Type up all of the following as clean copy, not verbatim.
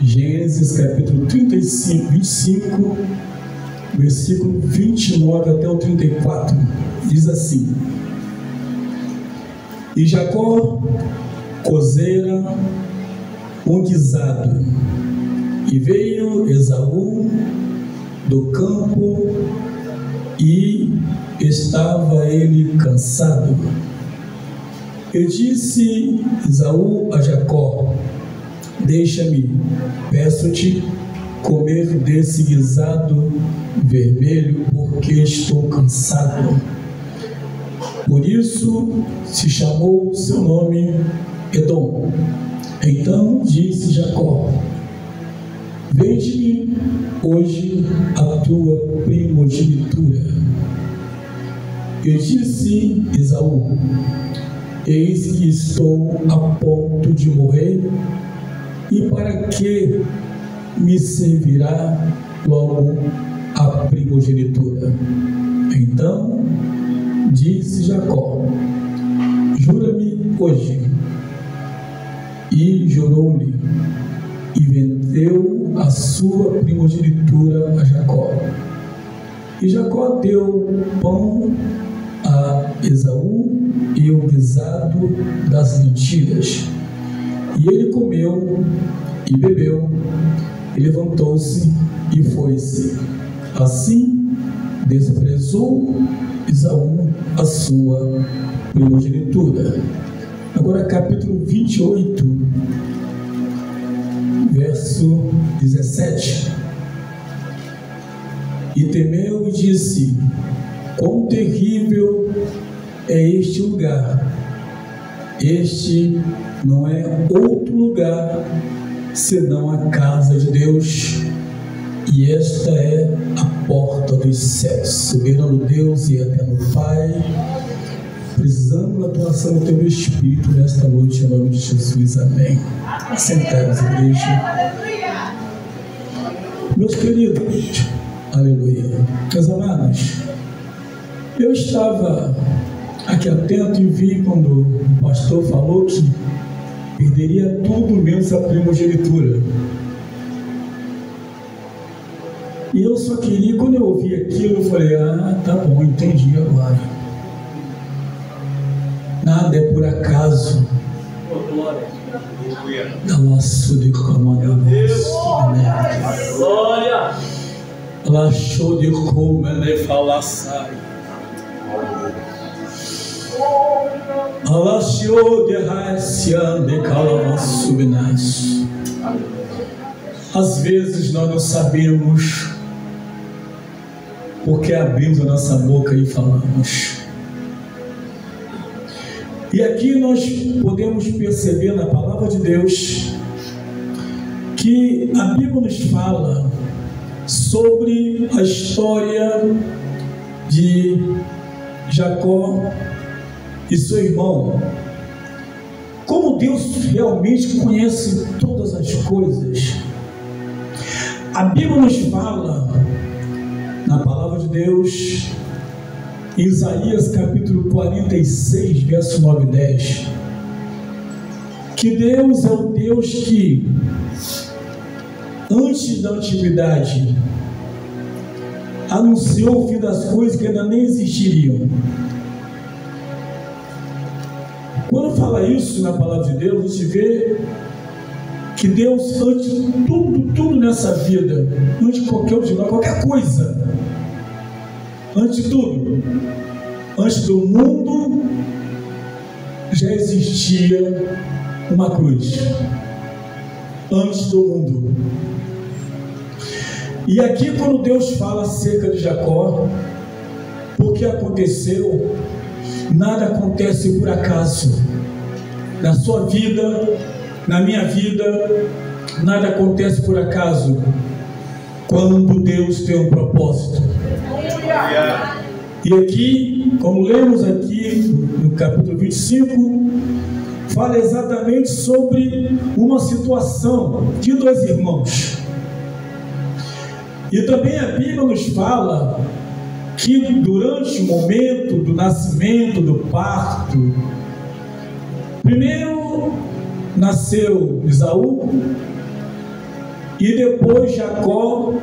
Gênesis capítulo 25, versículo 29 até o 34, diz assim: E Jacó cozera um guisado, e veio Esaú do campo, e estava ele cansado. E disse Esaú a Jacó: Deixa-me, peço-te, comer desse guisado vermelho, porque estou cansado. Por isso se chamou seu nome Edom. Então disse Jacó: Vende-me hoje a tua primogenitura. E disse Esaú: Eis que estou a ponto de morrer, e para que me servirá logo a primogenitura? Então disse Jacó: Jura-me hoje. E jurou-lhe, e vendeu a sua primogenitura a Jacó. E Jacó deu pão a Esaú e o guisado das lentilhas. E ele comeu e bebeu, e levantou-se e foi-se. Assim desprezou Esaú a sua primogenitura. Agora capítulo 28, verso 17. E temeu e disse: Quão terrível é este lugar! Este não é outro lugar senão a casa de Deus, e esta é a porta dos céus. Soberano Deus e eterno Pai, precisamos da atuação do Teu Espírito nesta noite, em nome de Jesus. Amém. Assentados, igreja. Meus queridos, aleluia. Meus amados, eu estava aqui atento e vi quando o pastor falou que perderia tudo menos a primogenitura. E eu só queria, quando eu ouvi aquilo, eu falei: tá bom, entendi agora. Nada é por acaso. Da nossa de comanda, glória. Lá show de como ele fala sai. Allah show de racian de calama subnas. Às vezes nós não sabemos porque abrimos a nossa boca e falamos. E aqui nós podemos perceber na palavra de Deus que a Bíblia nos fala sobre a história de Jacó e seu irmão. Como Deus realmente conhece todas as coisas. A Bíblia nos fala na palavra de Deus, em Isaías capítulo 46, verso 9 e 10, que Deus é o Deus que, antes da antiguidade, anunciou o fim das coisas que ainda nem existiriam. Quando fala isso na palavra de Deus, a gente vê que Deus, antes de tudo nessa vida, antes de qualquer coisa, antes de tudo, antes do mundo, já existia uma cruz. Antes do mundo. E aqui, quando Deus fala acerca de Jacó, porque aconteceu, nada acontece por acaso. Na sua vida, na minha vida, nada acontece por acaso. Quando Deus tem um propósito. E aqui, como lemos aqui no capítulo 25, fala exatamente sobre uma situação de dois irmãos. E também a Bíblia nos fala que durante o momento do nascimento, do parto, primeiro nasceu Esaú e depois Jacó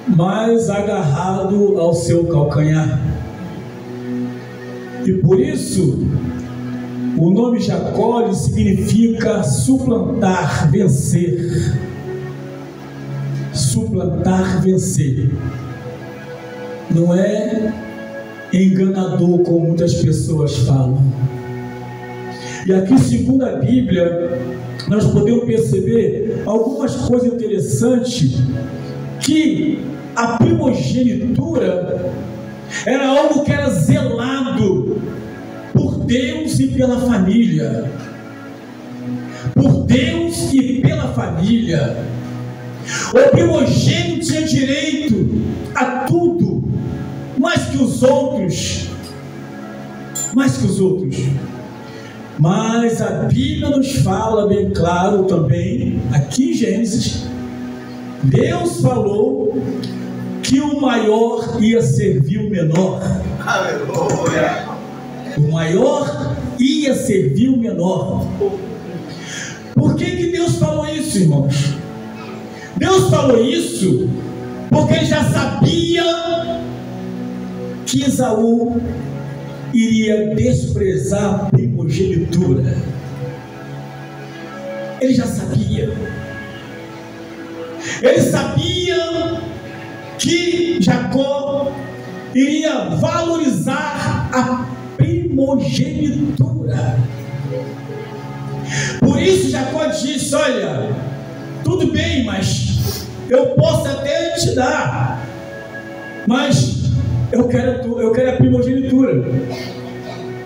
mais agarrado ao seu calcanhar. E por isso o nome Jacó significa suplantar, vencer. Suplantar, vencer. Não é enganador como muitas pessoas falam. E aqui, segundo a Bíblia, nós podemos perceber algumas coisas interessantes, que a primogenitura era algo que era zelado por Deus e pela família. Por Deus e pela família. O primogênito tinha direito a tudo, mais que os outros. Mais que os outros. Mas a Bíblia nos fala bem claro também, aqui em Gênesis, Deus falou que o maior ia servir o menor. Aleluia. O maior ia servir o menor. Por que Deus falou isso, irmãos? Deus falou isso porque Ele já sabia que Esaú iria desprezar a primogenitura. Ele já sabia. Ele sabia que Jacó iria valorizar a primogenitura. Por isso Jacó disse: olha, tudo bem, mas eu posso até te dar, mas eu quero a primogenitura.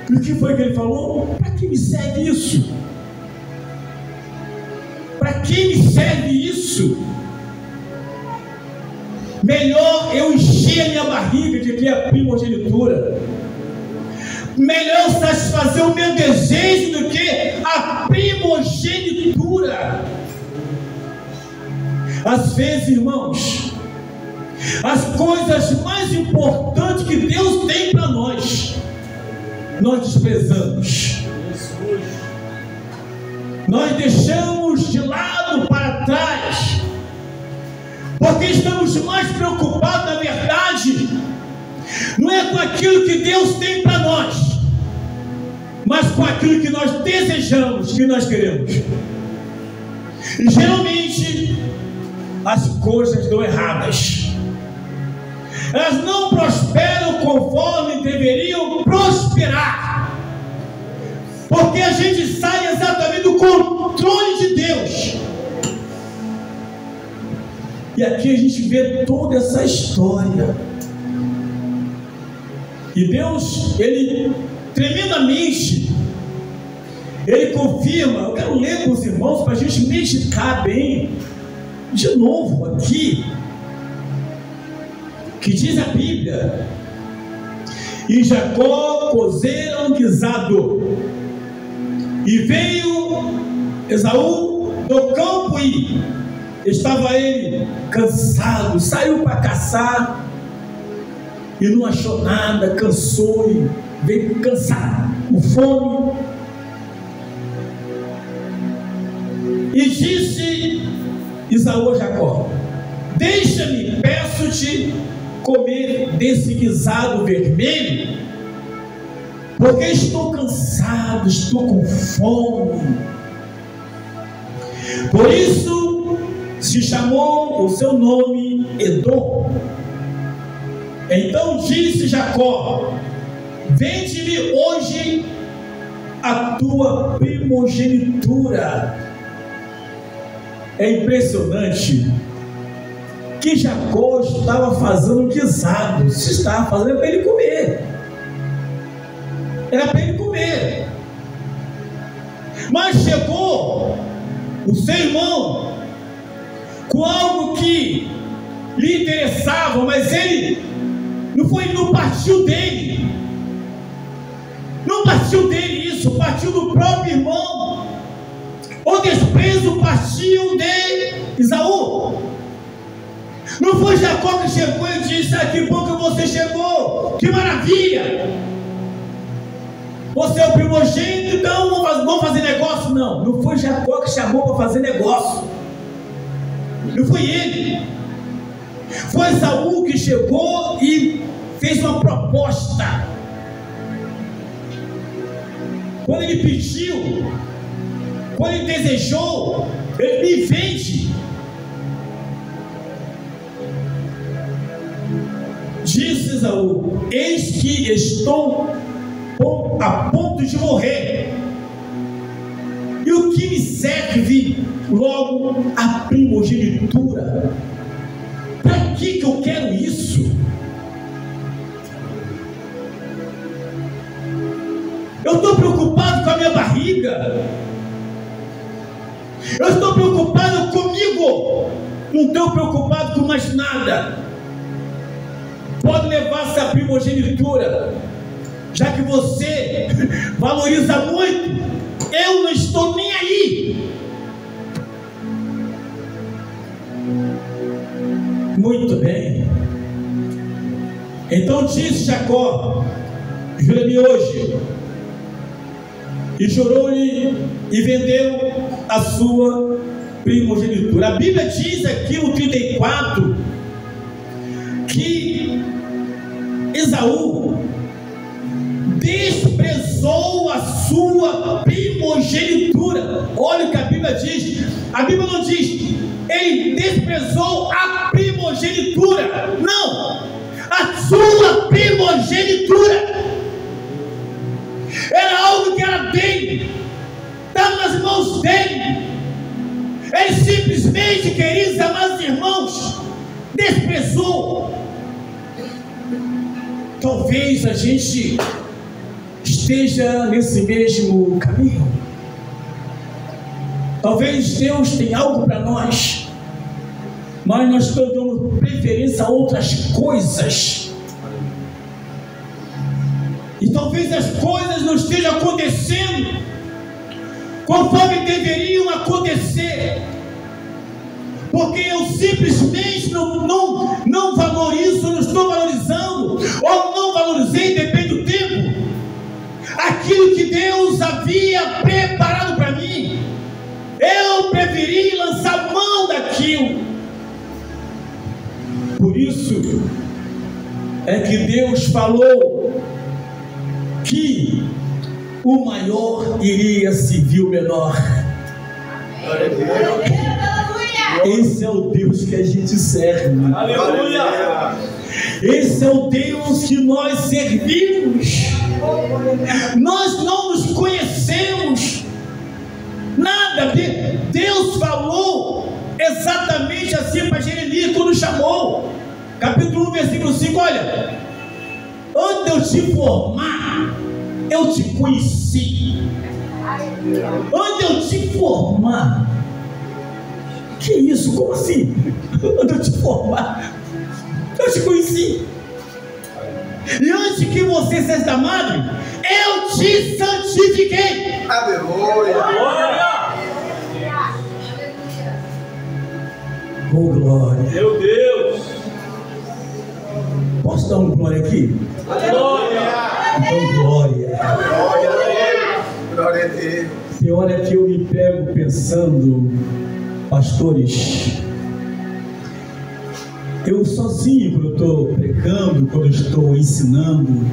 E o que foi que ele falou? Para que me serve isso? Para que me serve isso? Melhor eu encher a minha barriga de que a primogenitura. Melhor satisfazer o meu desejo do que a primogenitura. Às vezes, irmãos, as coisas mais importantes que Deus tem para nós desprezamos. Nós deixamos de lado, para trás, porque estamos mais preocupados, na verdade, não é com aquilo que Deus tem para nós, mas com aquilo que nós desejamos, que nós queremos. E geralmente as coisas dão erradas. Elas não prosperam conforme deveriam prosperar, porque a gente sai exatamente do controle de Deus. E aqui a gente vê toda essa história. E Deus, Ele tremendamente, Ele confirma. Eu quero ler com os irmãos para a gente meditar bem de novo aqui, que diz a Bíblia: e Jacó cozeram guisado, e veio Esaú do campo, e estava ele cansado, saiu para caçar e não achou nada, cansou e veio cansado, com fome. E disse Esaú a Jacó: deixa-me, peço-te, comer desse guisado vermelho, porque estou cansado, estou com fome. Por isso se chamou o seu nome Edom. Então disse Jacó: vende-me hoje a tua primogenitura. É impressionante que Jacó estava fazendo guisado. Se estava fazendo para ele comer, era para ele comer. Mas chegou o seu irmão com algo que lhe interessava, mas ele não partiu dele. Não partiu dele isso, partiu do próprio irmão. O desprezo partiu de Esaú. Não foi Jacó que chegou e disse: ah, que bom que você chegou, que maravilha, você é o primogênito, então vamos fazer negócio. Não foi Jacó que chamou para fazer negócio. Não foi ele. Foi Saul que chegou e fez uma proposta. Quando ele pediu, quando ele desejou, ele me vende. Disse Saul: eis que estou a ponto de morrer, e o que me serve logo a primogenitura? Para que eu quero isso? Eu estou preocupado com a minha barriga, eu estou preocupado comigo, não estou preocupado com mais nada. Pode levar essa primogenitura, já que você valoriza muito, eu não estou nem aí. Muito bem. Então disse Jacó: jura-me hoje. E jurou-lhe e vendeu a sua primogenitura. A Bíblia diz aqui no 34 que Esaú desprezou a sua primogenitura. Olha o que a Bíblia diz. A Bíblia não diz ele desprezou a primogenitura, não, a sua primogenitura. Era algo que era dele, estava nas mãos dele. Ele simplesmente, queridos amados irmãos, desprezou. Talvez a gente esteja nesse mesmo caminho. Talvez Deus tenha algo para nós, mas nós estamos dando preferência a outras coisas. E talvez as coisas não estejam acontecendo conforme deveriam acontecer, porque eu simplesmente não valorizo, não estou valorizando, ou não valorizei, depende do tempo, aquilo que Deus havia preparado para mim. Eu preferi lançar mão daquilo. Por isso é que Deus falou que o maior iria servir o menor. Esse é o Deus que a gente serve. Aleluia! Esse é o Deus que nós servimos. Nós não nos conhecemos nada. Deus falou exatamente assim para Jeremias quando chamou. Capítulo 1, versículo 5. Olha, antes de eu te formar, eu te conheci. Antes de eu te formar. Que isso? Como assim? Antes de eu te formar, eu te conheci. E antes que você seja da madre, eu te santifiquei. Aleluia! Oh, glória! Meu Deus! Posso dar um glória aqui? Glória! Então, glória! Glória a Deus! Glória a Deus! Pior é que eu me pego pensando, pastores, eu sozinho, quando eu estou pregando, quando eu estou ensinando,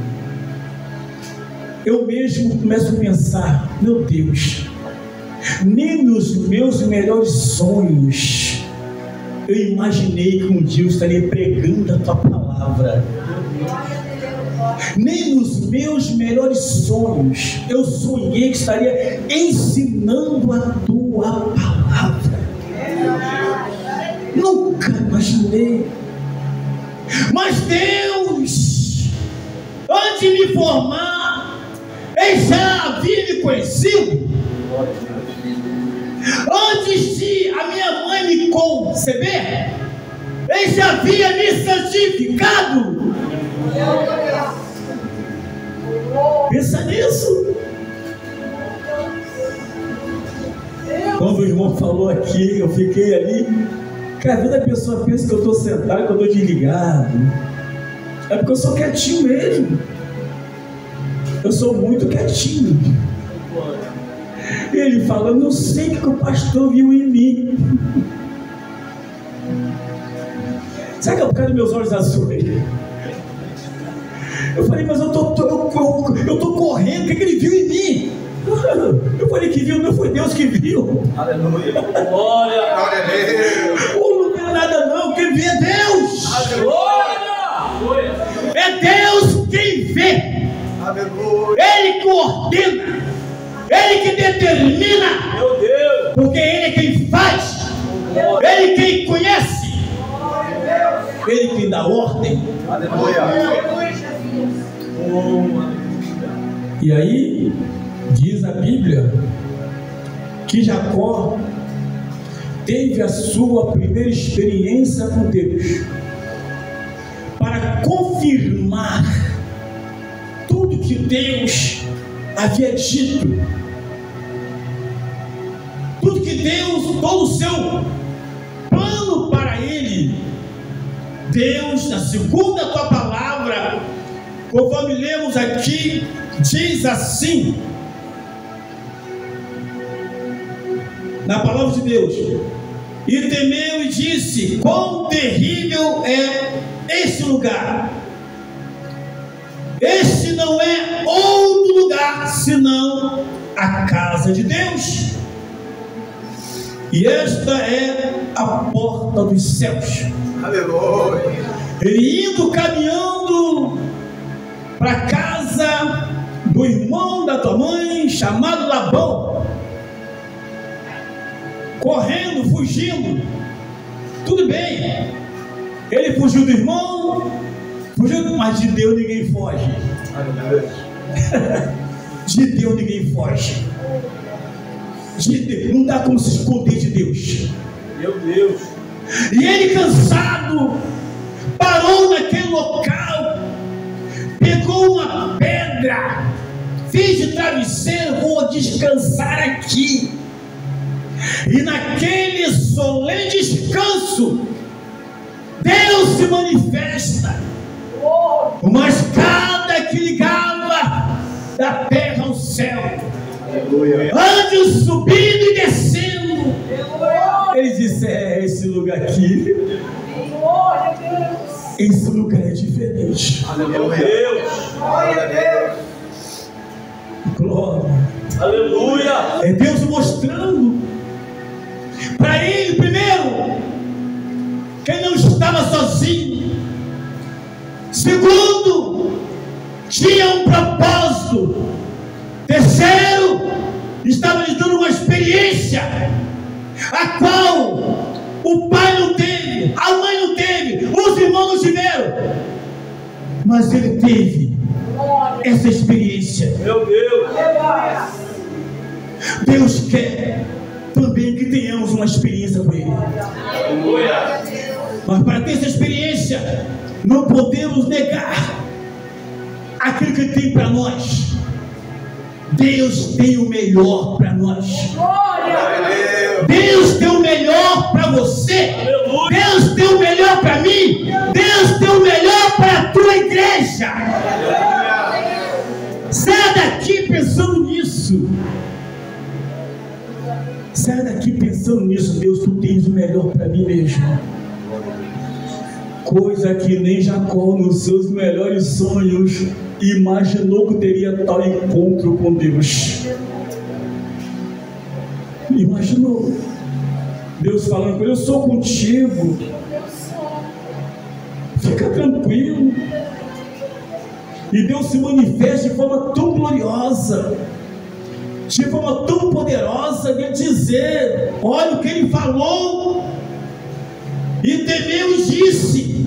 eu mesmo começo a pensar: meu Deus, nem nos meus melhores sonhos eu imaginei que um dia eu estaria pregando a tua palavra. Nem nos meus melhores sonhos eu sonhei que estaria ensinando a tua palavra. Nunca imaginei. Mas Deus, antes de me formar, Ele já havia me conhecido. Antes de a minha mãe me conceber, Ele já havia me santificado. Pensa nisso. Quando o irmão falou aqui, eu fiquei ali. Cara, às vezes a pessoa pensa que eu estou sentado, que eu estou desligado. É porque eu sou quietinho mesmo. Eu sou muito quietinho. E ele fala: eu não sei o que o pastor viu em mim. Sabe que é por causa dos meus olhos azuis? Eu falei, mas eu tô correndo, o que ele viu em mim? Eu falei que viu, não foi Deus que viu. Aleluia. Glória. Glória a Deus. Não viu nada não, quem vê é Deus. Glória. É Deus quem vê. Aleluia. Ele que ordena, Ele que determina, Meu Deus. porque Ele é quem faz, Ele quem conhece, Ele quem dá ordem. Aleluia. E aí, diz a Bíblia que Jacó teve a sua primeira experiência com Deus para confirmar tudo que Deus havia dito, tudo que Deus, todo o seu plano para ele. Deus, na segunda tua palavra, conforme lemos aqui, diz assim, na palavra de Deus: e temeu e disse: quão terrível é este lugar! Este não é outro lugar senão a casa de Deus, e esta é a porta dos céus. Aleluia. Ele indo caminhando para a casa do irmão da tua mãe, chamado Labão, correndo, fugindo, tudo bem, ele fugiu do irmão, fugiu, mas de Deus ninguém foge. De Deus ninguém foge. De Deus, não dá como se esconder de Deus. Meu Deus. E ele, cansado, parou naquele local, pegou uma pedra, fez de travesseiro, vou descansar aqui. E naquele solene descanso, Deus se manifesta, uma escada que ligava da terra ao céu, anjos subindo e descendo. Ele disse: é esse lugar aqui, esse lugar é diferente. Meu Deus. Glória a Deus. Glória. Aleluia. É Deus mostrando para ele, primeiro, que ele não estava sozinho. Segundo, tinha um propósito. Terceiro, estava lhe dando uma experiência a qual o pai não teve, a mãe não teve, os irmãos não tiveram, mas ele teve essa experiência. Meu Deus. Deus quer também que tenhamos uma experiência com Ele. Aleluia. Mas para ter essa experiência, não podemos negar aquilo que tem para nós. Deus tem o melhor para nós. Deus tem o melhor para você. Aleluia. Deus tem o melhor para mim. Deus tem o melhor para a tua igreja. Sai daqui pensando nisso. Sai daqui pensando nisso. Deus, tu tens o melhor para mim mesmo. Coisa que nem Jacó, nos seus melhores sonhos, imaginou que teria tal encontro com Deus. Imaginou Deus falando com ele: eu sou contigo, fica tranquilo. E Deus se manifesta de forma tão gloriosa, de forma tão poderosa, de dizer: olha o que ele falou. E temeu e disse: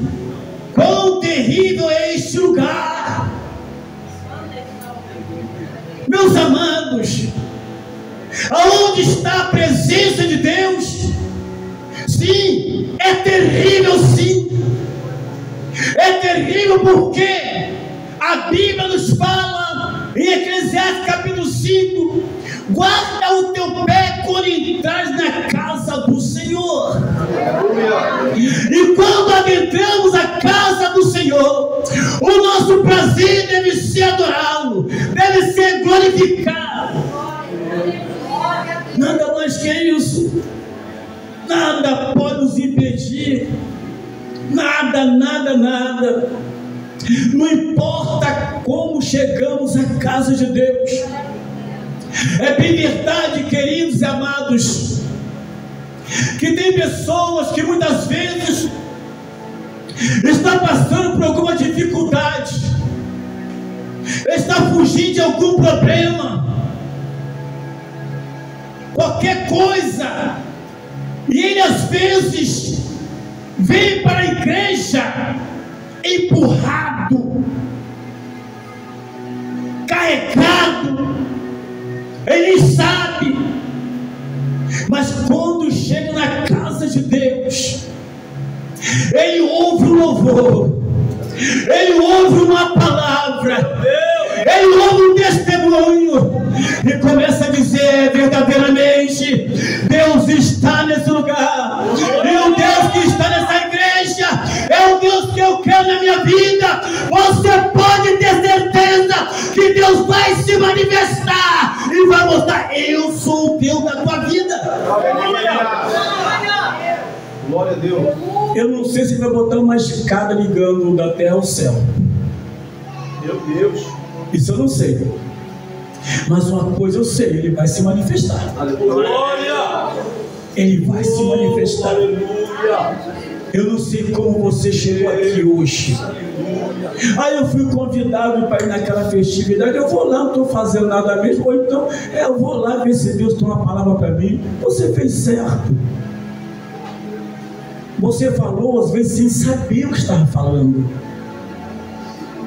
quão terrível é este lugar. Meus amados, aonde está a presença de Deus? Sim, é terrível, sim. É terrível porque a Bíblia nos fala em Eclesiastes capítulo 5: guarda o teu pé quando entrares na casa do Senhor. E quando adentramos a casa do Senhor, o nosso prazer deve ser adorá-lo, deve ser glorificado. Nada mais que isso. Nada pode nos impedir Nada, nada, nada. Não importa como chegamos à casa de Deus. É bem verdade, queridos e amados, que tem pessoas que muitas vezes estão passando por alguma dificuldade, está fugindo de algum problema, qualquer coisa, e ele às vezes vem para a igreja empurrado, carregado, ele sabe, mas quando chega na casa de Deus, ele ouve um louvor, ele ouve uma palavra, ele ouve um testemunho e começa a dizer verdadeiramente: Deus está nesse lugar, e o Deus que está nessa igreja é o Deus que eu quero na minha vida. Você pode ter certeza que Deus vai se manifestar e vai mostrar: eu sou o Deus da tua vida. Glória a Deus. Eu não sei se vai botar uma escada ligando da terra ao céu. Meu Deus. Isso eu não sei. Mas uma coisa eu sei: ele vai se manifestar. Glória. Ele vai se manifestar. Aleluia. Eu não sei como você chegou aqui hoje. Aí eu fui convidado para ir naquela festividade. Eu vou lá, não estou fazendo nada mesmo. Ou então eu vou lá ver se Deus tem uma palavra para mim. Você fez certo. Você falou às vezes sem saber o que estava falando.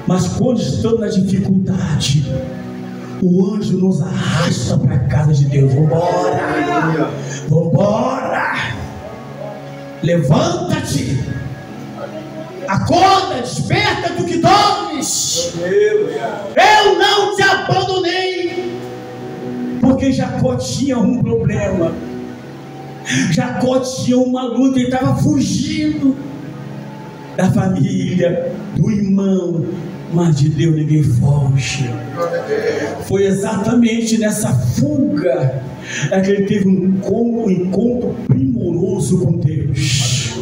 Mas quando estamos na dificuldade, o anjo nos arrasta para a casa de Deus. Vambora! Vambora! Levanta-te! Acorda, desperta do que dormes! Eu não te abandonei! Porque Jacó tinha um problema. Jacó tinha uma luta, ele estava fugindo da família, do irmão, mas de Deus ninguém foge. Foi exatamente nessa fuga que ele teve um encontro primoroso com Deus.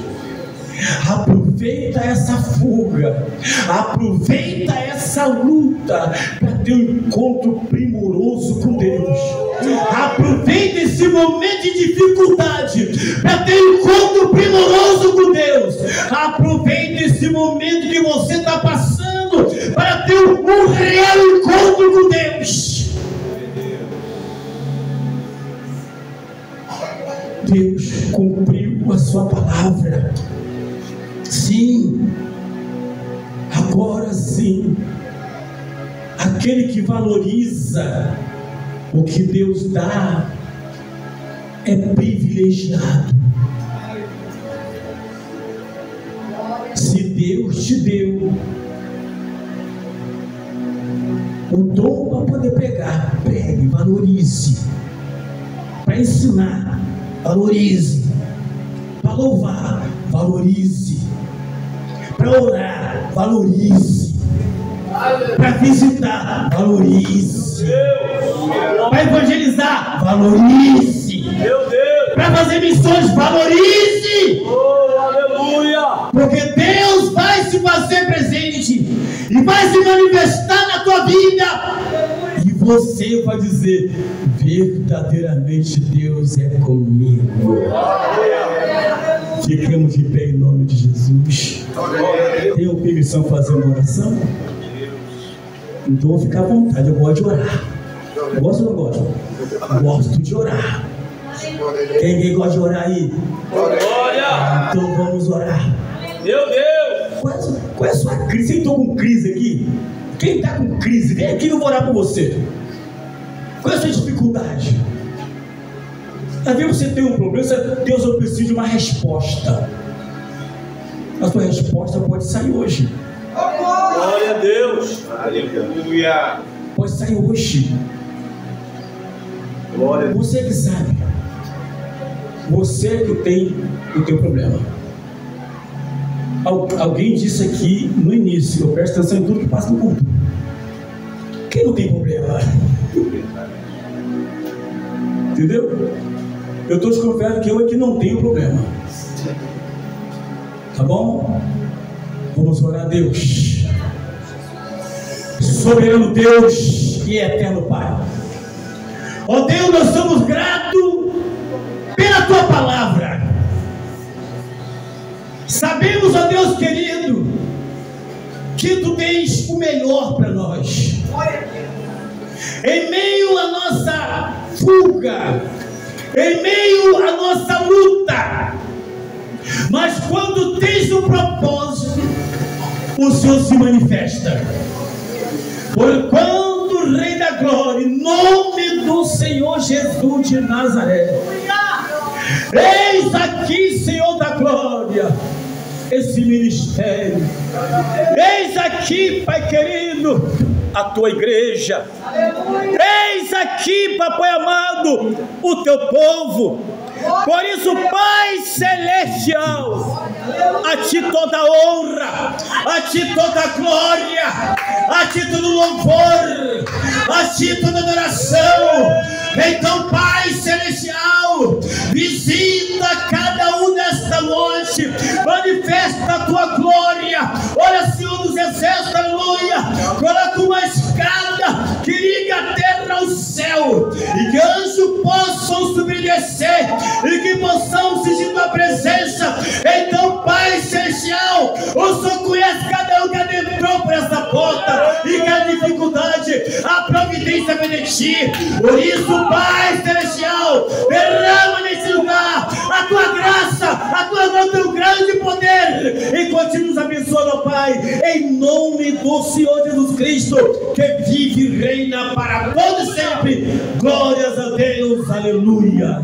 Aproveita essa fuga, aproveita essa luta para ter um encontro primoroso com Deus. Aproveita esse momento de dificuldade para ter um encontro primoroso com Deus. Aproveita esse momento que você está passando para ter um real encontro com Deus. Deus cumpriu a sua palavra. Sim, agora sim, aquele que valoriza o que Deus dá é privilegiado. Se Deus te deu o dom para poder pregar, pregue, valorize. Para ensinar, valorize. Para louvar, valorize. Para orar, valorize. Para visitar, valorize. Para evangelizar, valorize. Para fazer missões, valorize. Aleluia. Porque Deus vai se fazer presente e vai se manifestar na tua vida. E você vai dizer: verdadeiramente Deus é comigo. Ficamos de pé em nome de Jesus. Tenho permissão de fazer uma oração? Então vou ficar à vontade. Eu gosto de orar. Gosto ou não gosto? Gosto de orar. Quem gosta de orar aí? Glória. Então vamos orar. Meu Deus. Qual é a sua crise? Você entrou com crise aqui? Quem está com crise, vem aqui que eu vou orar por você. Qual é a sua dificuldade? Às vezes você tem um problema, Deus, eu preciso de uma resposta. A sua resposta pode sair hoje. Glória a Deus. Aleluia. Pode sair hoje. Glória. Você que sabe. Você que tem o teu problema. Alguém disse aqui no início, eu presto atenção em tudo que passa no culto. Quem não tem problema? Entendeu? Eu estou desconfiado que eu é que não tenho problema. Tá bom? Vamos orar a Deus. Soberano Deus e eterno Pai. Ó Deus, nós somos gratos pela Tua palavra. Sabemos, ó Deus querido, que Tu tens o melhor para nós. Em meio à nossa fuga, em meio à nossa luta, mas quando tens um propósito, o Senhor se manifesta. Porquanto o Rei da Glória, em nome do Senhor Jesus de Nazaré, eis aqui, Senhor da Glória, esse ministério. Eis aqui, Pai querido, a Tua igreja. Eis aqui, Papai amado, o Teu povo. Por isso, Pai celestial, a Ti toda honra, a Ti toda glória, a Ti todo louvor, a Ti toda adoração. Então, Pai celestial, visita cada um nesta noite, manifesta a Tua glória. Olha, Senhor dos exércitos, aleluia. Coloca uma escada que liga a terra ao céu, e que anjos possam subir e descer, e que possamos sentir Tua presença. Então, Pai celestial, o Senhor conhece cada um que adentrou por essa porta, e cada dificuldade, a providência vem de Ti. Por isso, Pai celestial, derrama nesse lugar a Tua graça, a Tua mão, Teu grande poder, e continua nos abençoando, Pai, em nome do Senhor Jesus Cristo, que vive e reina para todos sempre. Glórias a Deus, aleluia.